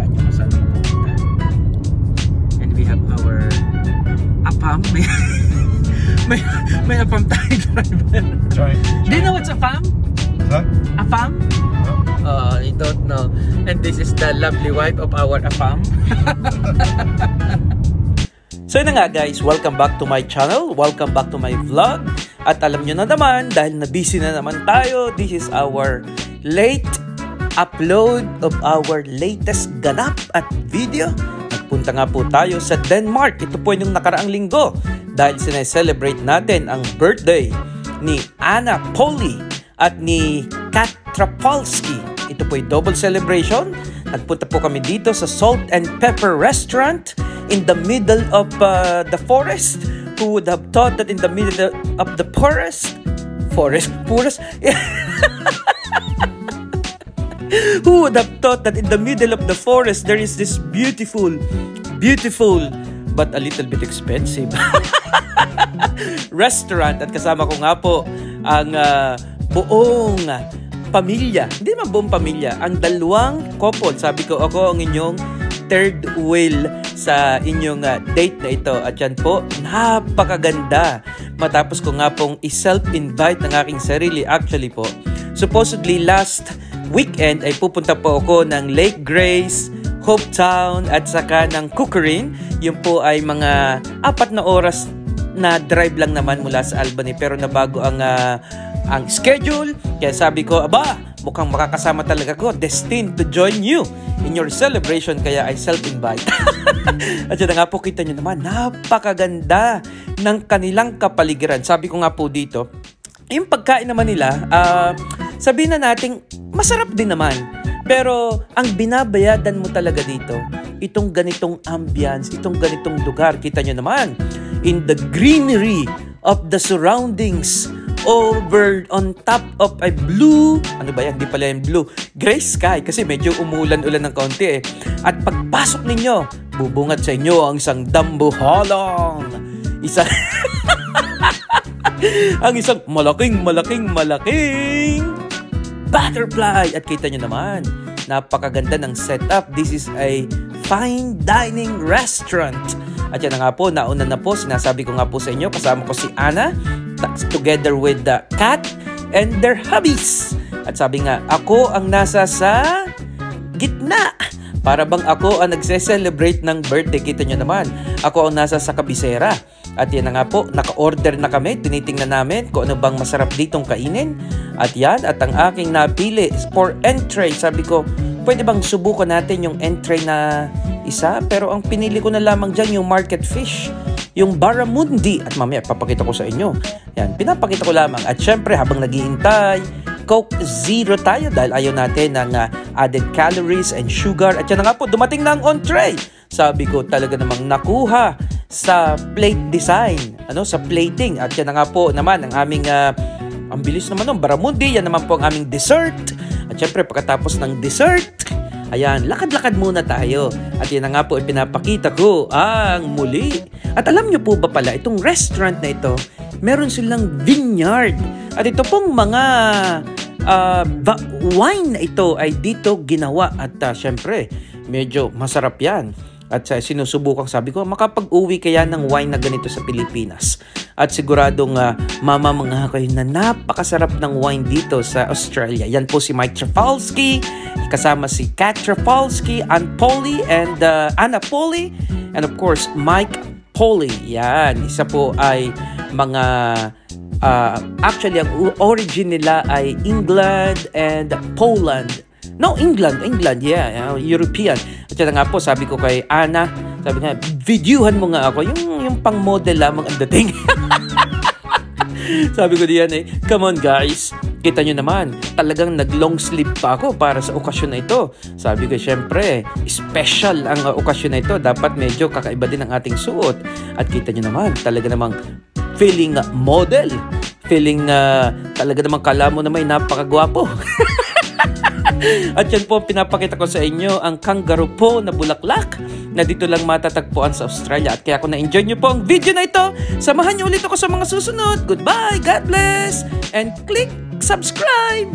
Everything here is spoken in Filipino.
Hulaan nyo kung saan pupunta. And we have our APAM. may APAM tayo driver. Do you know what's APAM? Huh? APAM? I don't know. And this is the lovely wife of our APAM. So yun na nga guys, welcome back to my channel, welcome back to my vlog. At alam nyo na naman, dahil na busy na naman tayo, this is our late upload of our latest ganap at video. Nagpunta nga po tayo sa Denmark, ito po yung nakaraang linggo, dahil sineselebrate natin ang birthday ni Anna Polly at ni Kat Trapolsky. Ito po yung double celebration. Nagpunta po kami dito sa Salt and Pepper Restaurant in the middle of the forest. Who would have thought that in the middle of the forest? Who would have thought that in the middle of the forest there is this beautiful but a little bit expensive restaurant, at kasama ko nga po ang buong pamilya. Hindi naman buong pamilya, ang dalawang couple. Sabi ko, ako ang inyong third wheel sa inyong date na ito. At yan po, napakaganda. Matapos ko nga pong i-self-invite ng aking sarili. Actually po, supposedly last weekend ay pupunta po ako ng Lake Grace, Hopetown at saka ng Cuckoorin. Yun po ay mga 4 na oras na drive lang naman mula sa Albany, pero nabago ang schedule. Kaya sabi ko, aba, mukhang makakasama talaga ko, destined to join you in your celebration, kaya I self-invite. At yun nga po, kita nyo naman, napakaganda ng kanilang kapaligiran. Sabi ko nga po dito, yung pagkain naman nila, sabihin na natin, masarap din naman. Pero ang binabayadan mo talaga dito, itong ganitong ambience, itong ganitong lugar, kita nyo naman, in the greenery of the surroundings, over on top of a blue, ano ba yan? Di pala yung blue, gray sky, kasi medyo umulan-ulan ng kaunti eh. At pagpasok ninyo, bubungat sa inyo ang isang dambuhalang, ang isang malaking butterfly. At kita nyo naman, napakaganda ng setup. This is a fine dining restaurant. At yan na nga po, nauna na po, sinasabi ko nga po sa inyo, kasama ko si Anna, together with the Kat and their hubbies. At sabi nga, ako ang nasa sa gitna. Para bang ako ang nagse-celebrate ng birthday. Kita nyo naman, ako ang nasa sa kabisera. At yan na nga po, naka-order na kami. Tinitingnan namin kung ano bang masarap ditong kainin. At yan, at ang aking napili for entree. Sabi ko, pwede bang subukan natin yung entree na isa? Pero ang pinili ko na lamang dyan yung market fish, yung barramundi. At mamaya, papakita ko sa inyo. Yan, pinapakita ko lamang. At syempre, habang naghihintay, Coke Zero tayo dahil ayaw natin ng added calories and sugar. At yan na nga po, dumating na ang entree. Sabi ko, talaga namang nakuha sa plate design, sa plating. At yan na nga po naman ang aming, ang bilis naman ng barramundi. Yan naman po ang aming dessert. At syempre, pagkatapos ng dessert, ayan, lakad-lakad muna tayo. At yan na nga po, ipinapakita ko ang muli. At alam nyo po ba pala, itong restaurant na ito, meron silang vineyard. At ito pong mga wine na ito ay dito ginawa. At syempre, medyo masarap yan. At sinusubukan, sabi ko, makapag-uwi kaya ng wine na ganito sa Pilipinas. At siguradong mamamangha kayo na napakasarap ng wine dito sa Australia. Yan po si Mike Trapolsky, kasama si Kat Trapolsky, Ann Polly, and Anna Polly, and of course, Mike Polly. Yan, isa po ay mga, actually, ang origin nila ay England and Poland. No, England, yeah, European. At yan nga po, sabi ko kay Anna, sabi nga, videohan mo nga ako, yung pang-model lamang ang dating. Sabi ko diyan come on guys, kita nyo naman, talagang nag-long sleeve pa ako para sa okasyon na ito. Sabi ko, syempre, special ang okasyon na ito, dapat medyo kakaiba din ang ating suot. At kita nyo naman, talaga namang feeling model, feeling talaga namang kala mo na may napakagwapo. At yan po, pinapakita ko sa inyo ang kangaroo po na bulaklak na dito lang matatagpuan sa Australia. At kaya kung na-enjoy nyo po ang video na ito, samahan nyo ulit ako sa mga susunod. Goodbye, God bless, and click subscribe!